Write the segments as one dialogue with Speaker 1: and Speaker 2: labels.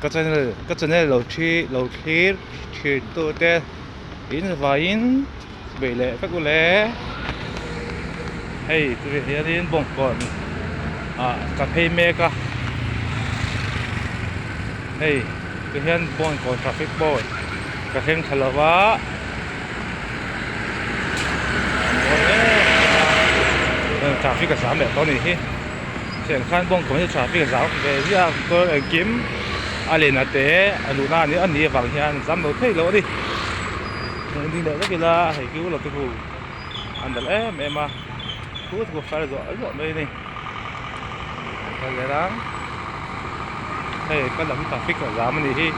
Speaker 1: ก็จะเนี่ยเราคิดตัวเต้อินวายินเบลเล่ฟักกูเล่เฮ้ยตัวเฮียนี่บ่งก่อนกับเฮเมกะเฮ้ยตัวเฮียนบ่งก่อนทราฟิกบอยกับเฮงทะเลวะทราฟิกกับสามแบบตอนนี้ที่เสียงขั้นบ่งก่อนที่ทราฟิกกับสามเบียร์ก็กิมอะไรนะเต้อนุนานี่อันนี้ฝั่งเฮียนซ้ำเราเท่แล้วดิจริงๆแล้วก็là hay cứu là cái vụ anh đã em mà cứu thì phải rồi đây này cái đó hay cái là cái traffic ở giảm này thì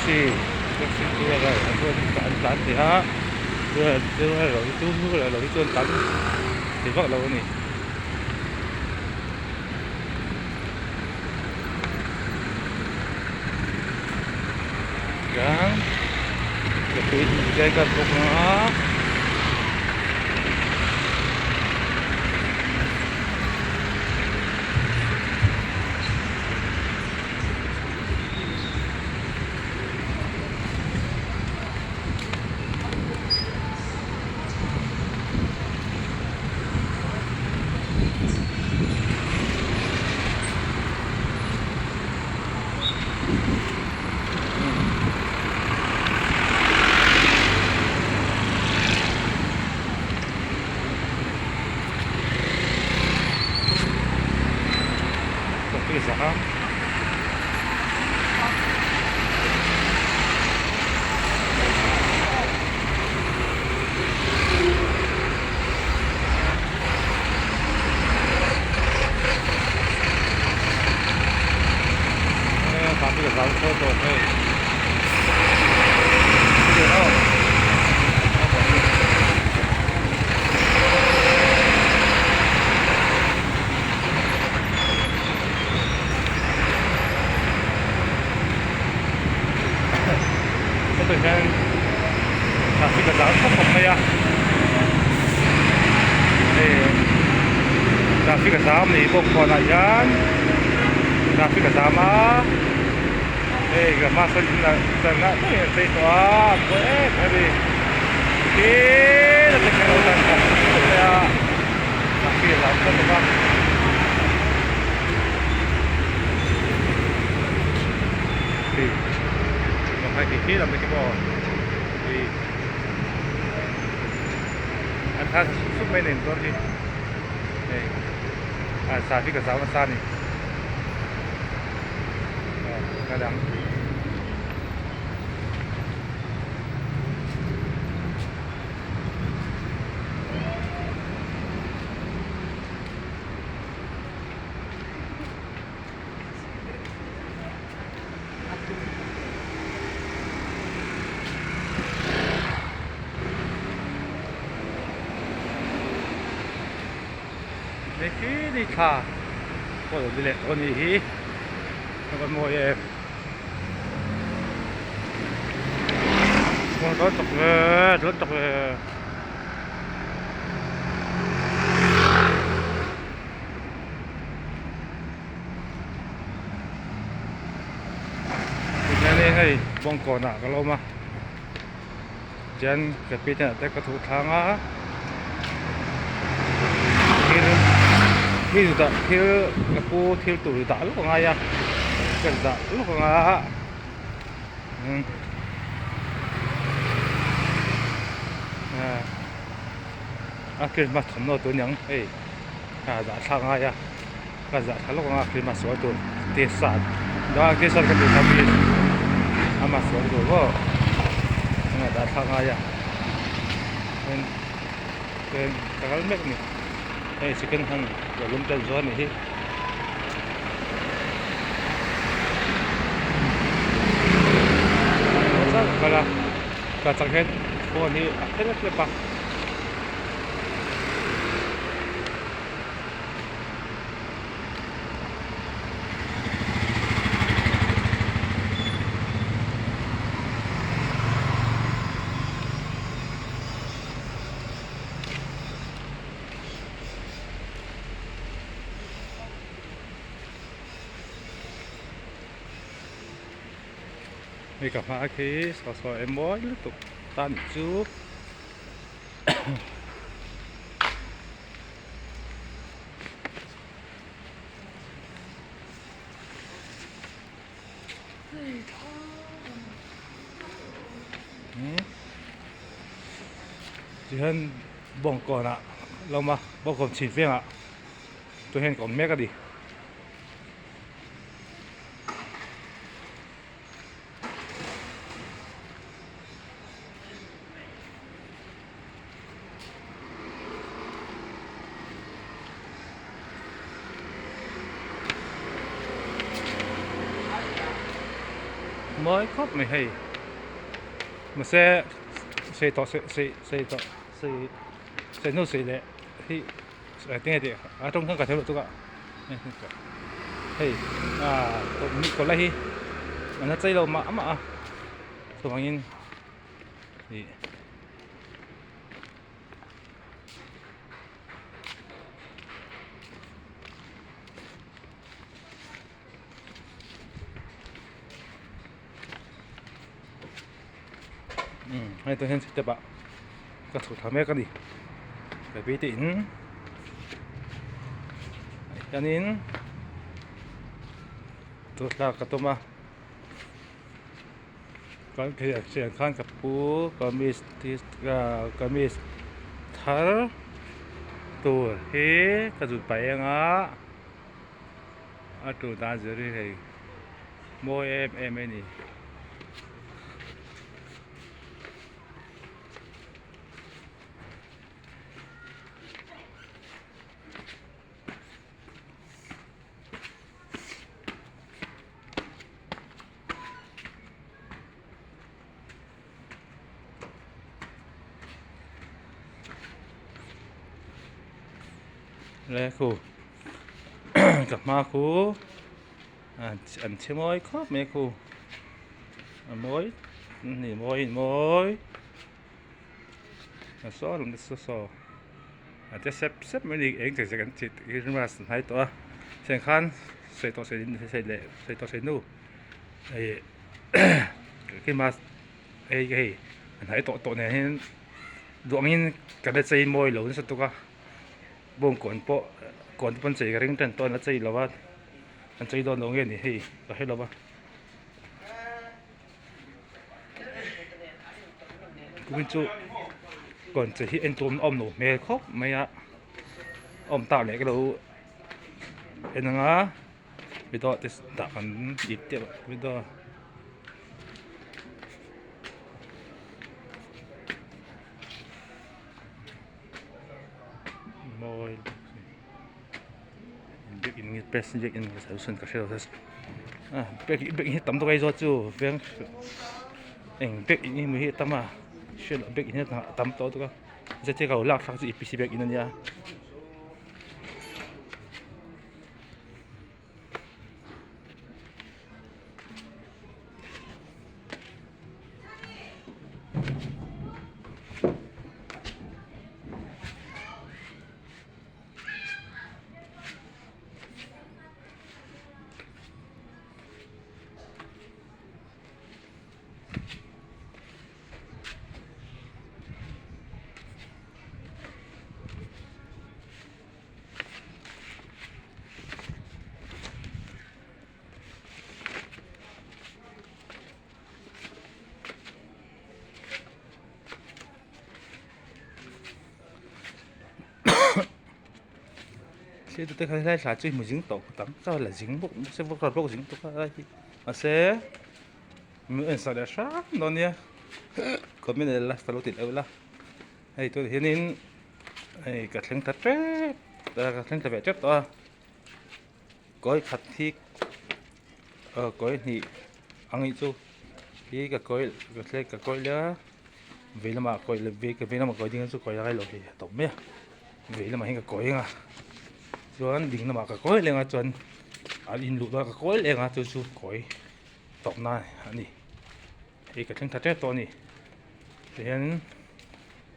Speaker 1: taxi kia rồi anh tán thì ha đưa rồi chú rồi cái chuồn tán thì vợ lâu này Gang Kepi jaga bunga Saham tapi ke dalam foto hey dengan traffic ke dalam kok ya traffic ke dalam ni bok konayan traffic ke dalam gak masuk sana tuh ya itu tadi kita tinggal ulang ya traffic ke dalam tuh bang hai kỳ làm cái bò thì anh ta xúc mấy nền con đi này xả cái giáo nó xa này cái đắng đi thà có được đi lệ con gì con mồi em con rất chọc nên hay bông cỏ nạ cái lâu mà chân cái pít này tới cái thủ thang á khi sudah aku tuh tak lu kong ayah kerja lu kong ah akhir mas no tu nyang kerja sang ayah kerja kalau kong akhir mas tu desat dah desat kan tu tapi amas tu kok kerja sang ayah kan kalau mek ni second hand belum terjual nih kalau kacang head oh ini akhirnya lepas มีกับมาคีสอเอ็มบอยลูกตุกตาหนิจูที่เห็นบ่งก่อนอะเรามาบ่งก่อนฉีดเฟี้ยงอะตัวเห็นก่อนแม่ก็ดีไม่ครบไม่ให้มาเซ่ต่อเซ่ต่อเซ่นู่นเซ่เลยที่ที่ไหนดีอ่ะตรงข้างกับเทวดาตัวก็เนี่ยเฮ้ยตรงนี้คนละที่มันน่าใจเรามาอ่ะสว่างยินนี่ให้ตัวเห็นสิเจ็บอะก็ถูกทำแม่กันดิไปปีตินยันนินตัวลากกับตัวมาก่อนเสียงข้างกับปูก็มีที่ก็มีทาร์ตัวเฮก็จุดไปยังตัวด้านเจอรี่ให้โมเอ็มนี่แล้วครูกลับมาครูอันเชื่อมอยครับแม่ครูมอยนี่มอยซ้อลงดิซ้ออาจจะเซฟมันอีกเองแต่จะกันจิตขึ้นมาสายตัวเสียงคันใส่ตัวใส่เละใส่ตัวใส่นู่ไอ้ขึ้นมาไอ้อันไหนตัวเนี่ยให้ดวงนี้กันได้ใจมอยหลงสุดตัวก็บ่งก่อนปันใจกันเรื่องต้นแล้วใจเราว่าอันใจโดนลงเงี้ยนี่ให้เราให้เราว่ากูเป็นจูก่อนจะที่เอ็นตัวมันอมหนูเมย์ครบไม่อะอมตาเนี่ยก็รู้เอ็นนะไม่ต้องจะตัดมันหยิบเจ็บไม่ต้องมอยเด็กอินเพรสเด็กอินก็สาวสุนก็เชื่อว่าเด็กอินตั้มตัวไอ้ตัวจูเพียงเอ็งเด็กอินมือตั้มเชื่อเด็กอินตั้มตัวก็จะเจ้าเขาลากฟังสิปีสิเด็กอินเนี่ยsẽ tôi thấy là chơi một dính tổ tắm sao là dính bụng sẽ vô còn vô dính tổ cái mà sẽ mình sao để sáng đó nha có mình là phải lâu tiền đâu là hay tôi thấy nên hay cả thằng thật chết cả thằng thật vẻ chết to có khát thì có thì ăn ít chút thì cả coi nữa vì là mà coi là vì là mà coi tiếng số coi là rồi thì tổng mấy vì là mà hình cả coi à chọn đỉnh mà cả coi lên à chọn in lụt cả coi lên à chú coi tổng này anh đi thì cái thằng thật chết to này thì anh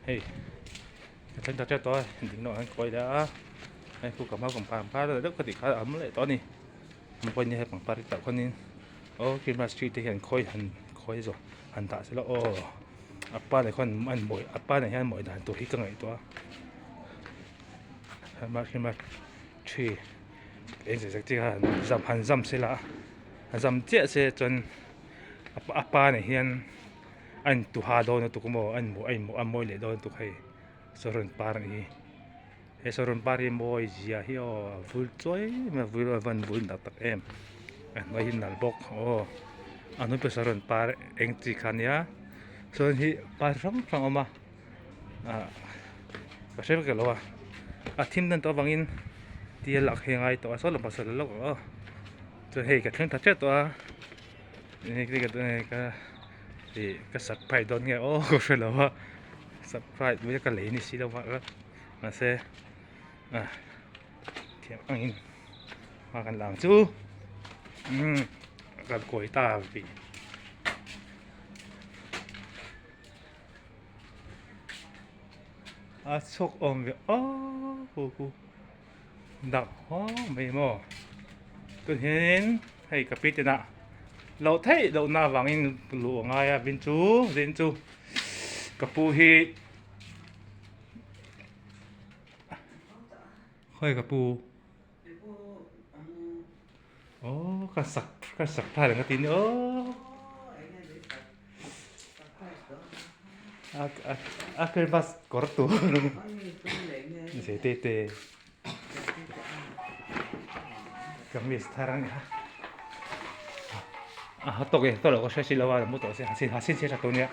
Speaker 1: hey cái thằng thật chết to đỉnh nó anh coi đã anh cũng cảm ơn phá rồi rất có thể khá ấm lại to này một coi như hai bằng phá tạo con nên khi mà street thì anh coi khói rồi anh ta sẽ là ô apa này con anh mồi apa này anh mồi đàn tụi cái ngày đó khi mà truy anh sẽ chỉ là dầm sẽ là dầm chết sẽ chân apa này hiện anh tụ hà đâu nó tụ có mò anh mồi lấy đâu tụ hay sorun par này he sorun par em mồi gì à hiyo vui chơi mà vui văn vui đặc đặc em anh mới hình nal bok ô anh nói sorun par anh chỉ khăn ya sorun hi par rong mà cái xem cái lo team nên tao vangin tia lạc hiện ai tao số là bao giờ lâu rồi cho hay cái thằng thật chết tao này cái thì cái surprise đón nghe ô có phải là surprise với cái lấy này xí đâu mà sẽ thì anh mà cần làm chú cần cối ta vì sốc ôm về cô đặc mấy mò tôi hiện hay cà phê thế nào lâu thấy lâu na vàng in lụa ngay bên chú cà pu hi hơi cà pu cái sặc phải là cái tin nữa cái vas corto sẽ tê kami sekarang ya hotdog ya to lo ko sesi lawa mo to hasin satu nya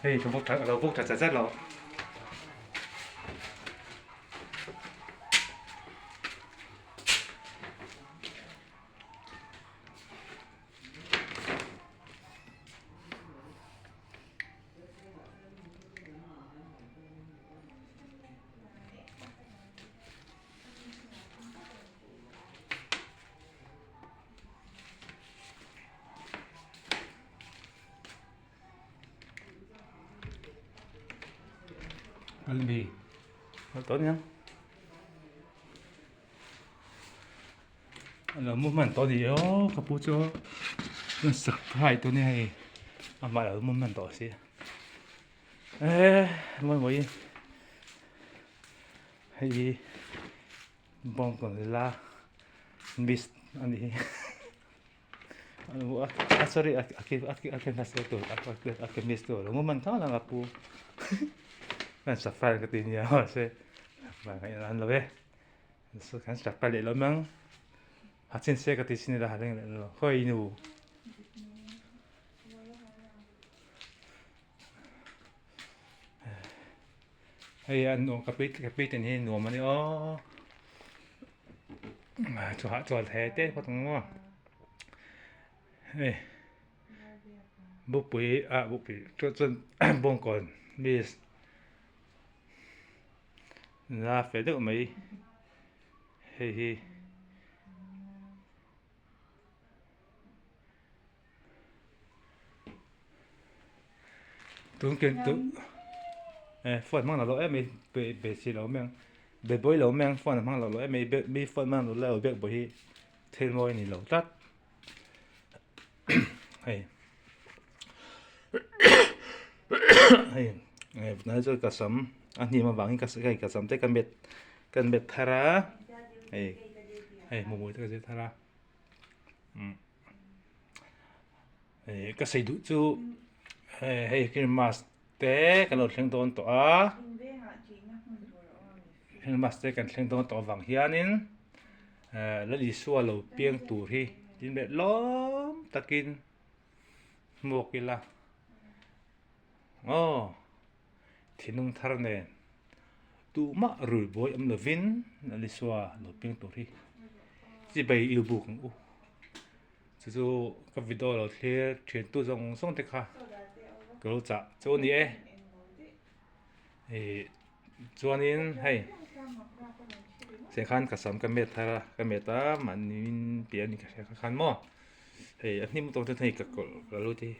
Speaker 1: hey chúng bốc thật rất lo Albi tốt nhá là mua mặn to gì đó cà pu cho nó sặc phảiตัวnày mà là mua mặn to xí mỗi hay bông còn là bis anh đi sorry akin nasa to akin miss to mua mặn to là cà pu kan safari ke tinya se bangai lan lobe so kan safari lo mang hatin se ke tisini da halen lo khoi nu hey an no kapit ni no mani o cho the te ko tong mo hey bu pi cho bong kon bis là phải được mấy hi tôi kiến phật mang là em bị xí lỗ mang bị bối lỗ mang phật mang là lỗ em bị phật mang là lỗ bị bối thêm môi này lỗ tắt hay nói cho cả sớm anh nhìn mà vắng cái sớm tới cần biệt thara hay một cái thara cái xây đủ chú hay cái master cái lột lên tôn tỏa cái master cái lên tôn tỏa vàng hianin lấy đi xua lầu pieng tủ hi chính biệt lóm takin một cái là thì nung thar nè tu mạ rủi bối âm vin là đi xóa lột pieng tổ đi chỉ bày yêu buộc chú cái video là thế chuyển tu dòng sông thế cả cái lỗ chả chỗ này cho nên hay sẽ khăn cả sắm cái mệt ta mà nhìn tiền cái khăn mò anh em một tuần thấy cái lỗ thì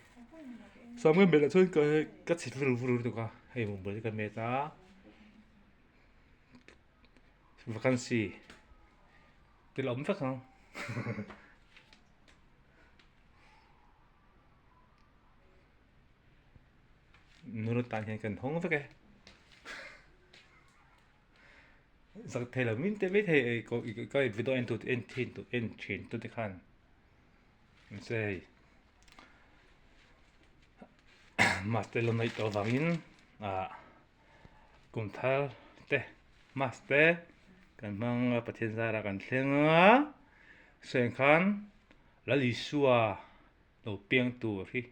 Speaker 1: sắm cái mệt là thôi cái xịt vuru được cả hay một bữa cái mệt ta vacancy từ ống phất không nó tàn hiện cần không phất cái giặc thầy là mình thấy thầy có cái video end chain tụi khăn sẽ master lần này tao vangin cùng thal te master kan mang pathian zara kan thlenga sen khan la li suwa lo piang tu ri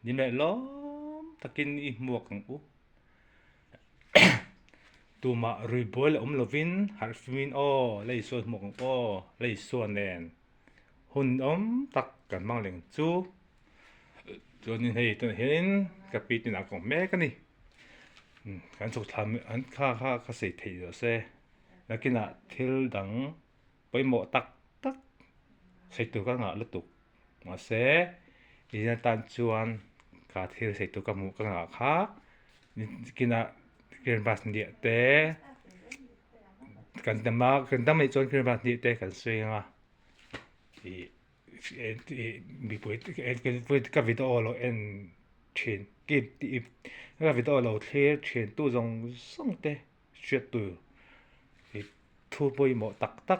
Speaker 1: ni le lom takin I muak ang u tu ma rui bol lovin harfmin o lei so mok o lei so nen hun tak kan mang leng chu cho nên hay tôi hiện cái bị tình akong mẹ cái này kan chụp tham an kha sei thei rồi se là cái nào thil đắng với mộ tắc tắc sei tu ka ngã lutuk mà se thì là tan chuan cả thil sei tu ka mu ka ngã kha cái nào kiran bas địa te kan tâm ấy chọn kiran bas địa te kan suy nga thì bị bụi cái video lo en trên cái video lo thế trên tu dòng sông te chuyện tu thì thu bôi mỏ tắc tắc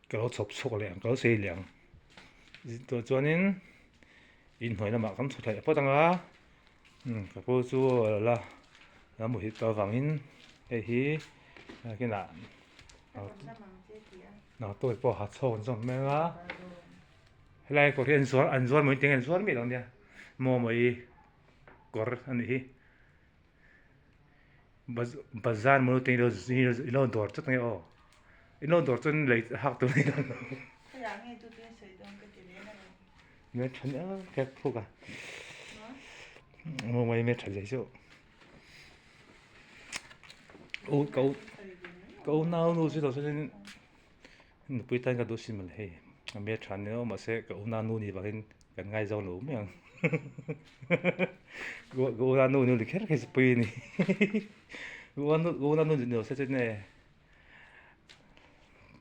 Speaker 1: cái nó chụp sọc liền cái nó xây liền tôi cho nên in hồi là mà cắm sụt lại bắt tăng á cái bố chú là một tờ vàng in cái nào nào tôi bỏ hạt sồn xong mấy á lại có cái ăn suất mới tiếng ăn suất mấy đồng nha mua mấy có anh ấy bazar mới tiếng đâu lâu đỏ chút này ô lâu đỏ chút lấy học tụi này mấy chân á cái phụ cả mua mấy chân giấy số ô cậu nào nuôi chứ đâu cho nên bây giờ cái đồ xin mình hay mấy chân nữa mà sẽ cậu nào nuôi thì bảo hình cái ngay rau lúa miệng cậu nào nuôi thì cái spray này cậu nào nuôi thì sẽ thế này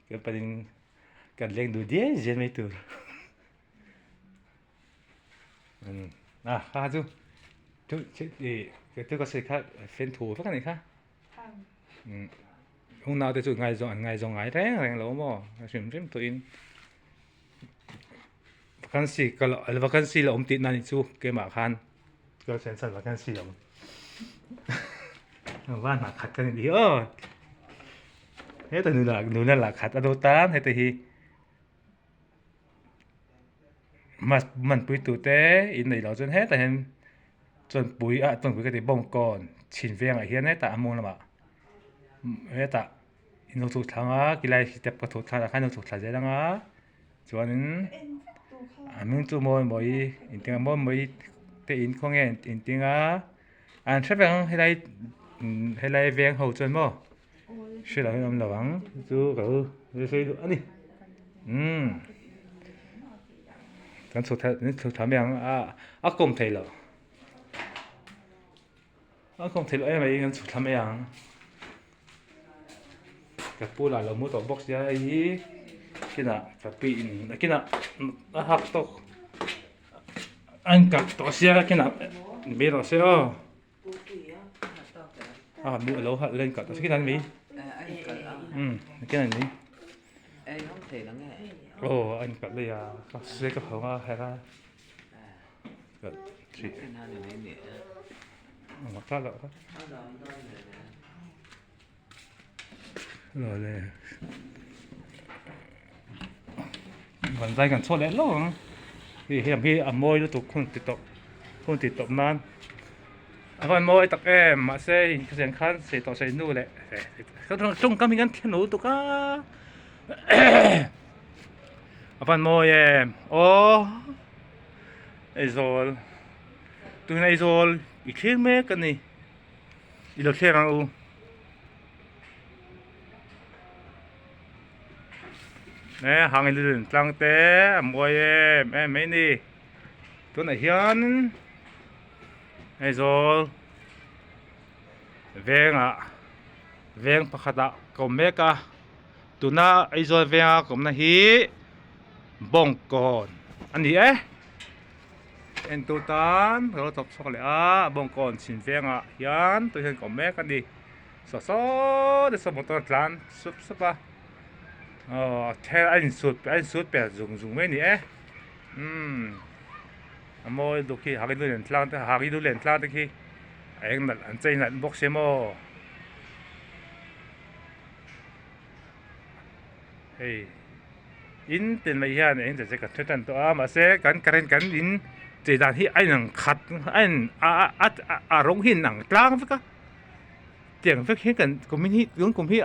Speaker 1: cái phần cái lên đồ đĩa gì mấy thứ khá chứ thì cái thứ có sẽ khác phên thủ cái này khác hôm nào thì tụi ngày dòng ngày đấy là lỗ mà xem tụi in vacancy là tin này chú cái mà khan cái sen sẵn vacancy rồi van mà khát cái gì hết từ nửa là khát ở đâu tan hết thì mà mình bùi tụi té in này nó chân hết tại hen chân bùi cái gì bông còn chín viên ở hiện hết tại mua là mà hết tại nó thuộc thằng á cái này tiếp tục thuộc thằng là khai nó thuộc thằng gì đó á cho nên mình tụi mỗi in tiếng mỗi để in không nghe in tiếng á anh sắp vàng hay là vàng hậu chân mà sẽ là làm là vắng chú cậu sẽ được anh đi cái thuộc thằng vàng không thấy rồi không thấy rồi em ấy cái thuộc thằng vàng cái bố là mua tổ box ra ấy cái nào cái pin cái nào học tóc anh cắt tóc xe cái nào biết rồi xe mua lâu hạt lên cắt tóc cái này mi cái này mi
Speaker 2: em không thể lắng nghe
Speaker 1: anh cắt đây xe cái hông hay là cắt chỉ
Speaker 2: cái nào để lấy nè
Speaker 1: mà cắt rồi này vẫn dây còn số lẻ lắm thì hiểm khi môi nó tụt không tiệt tộc nan còn môi tắc em mà xe cái khăn sẽ tỏ sẽ nuôi lại cái trong các mình ăn thiên nấu tụt cá còn môi em rồi từ này rồi ít thêm mấy cái này ít được thêm nào nè hàng lên trăng té mồi em mấy đi tôi này hiền này rồi veng pakhata kom meka tuna aizol venga komna hi bongkon ani en tu tan ro top sok le a bongkon sin venga hian tu hian kom meka ni so de so motor tlan sup supa thel anh sut pe zung me ni amoi du khi hagi du len tlang te hagi du len tlang te khi anh nat an chei nat box mo hey in tin mai hian en je ka thetan to a ma se kan karen kan in che dan hi ai nang khat an a rong hin nang tlang ka tiang vek hi kan komin hi yung kom hi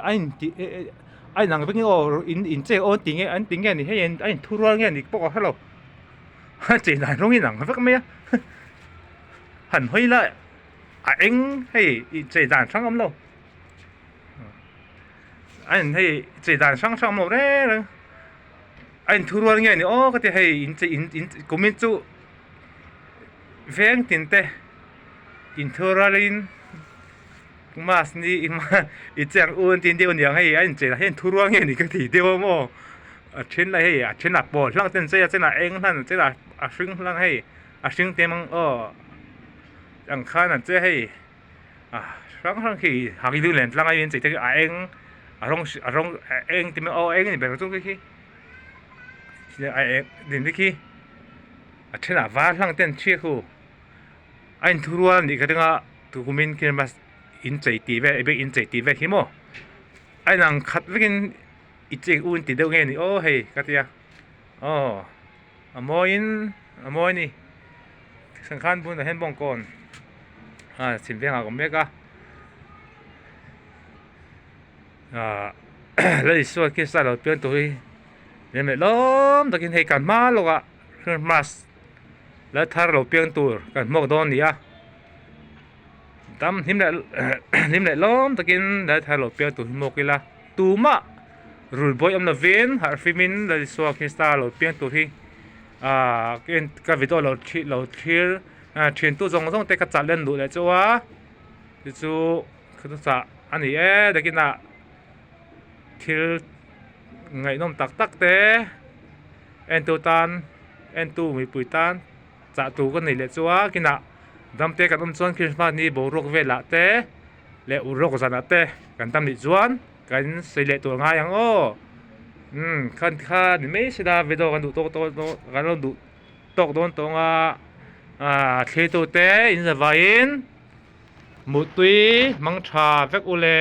Speaker 1: ai nang vek o in che on ting an ting ni he en ai thu ro nge ni pok hello ha che dan rong hin nang vek me han hoi la a eng hey che dan sang am lo anh hay chỉ đàn sang một đấy anh thu luôn nghe ni ô cái hay in cũng mình chú veng tin te in thu ra mas ni in ma ít chẳng uốn tin điều nhiều hay anh chỉ là hiện thu luôn nghe ni cái gì điều mà trên này hay trên là bò lăng tên xe trên là anh thân trên là xưng lăng hay xưng tên mang chẳng khá là chơi hay sáng khi hàng đi lên lăng anh chỉ thấy anh arong eng tim eng ni ber tu ki ai din ki athena va hlang ten chi khu ain thuruan ni kadanga tu kumin kin mas in chei ti ve be in chei ti ve himo ai nang khat vekin iche un ti deu nge ni hei katia amoi ni sang khan bun hen bong kon sin ve nga ko meka lấy số kia sao đầu tiên tôi nên mẹ lắm tôi kiến thấy cảnh má luôn ạ mas lấy thar đầu tiên tôi cảnh một đòn đi tâm hiếm lại lắm tôi kiến lấy thar đầu tiên tôi một cái là tu mà rồi bôi âm là viên har phim lấy số kia sao đầu tiên tôi cái video lâu chia chuyện tôi giống tay cắt chặt lên đủ lại cho cái chú cái sao anh ấy đấy cái nào thil ngày nom tak te en tu tan en tu mi pui tan cha tu kan nei le chuwa kina dam te kan chon Christmas ni bo rok vela te le u rok zana te kan tam ni chuan kan sei le tu nga yang khan kha ni me sida video kan du kan du tok don to nga the tu te in za vain mutui mang tha vek ule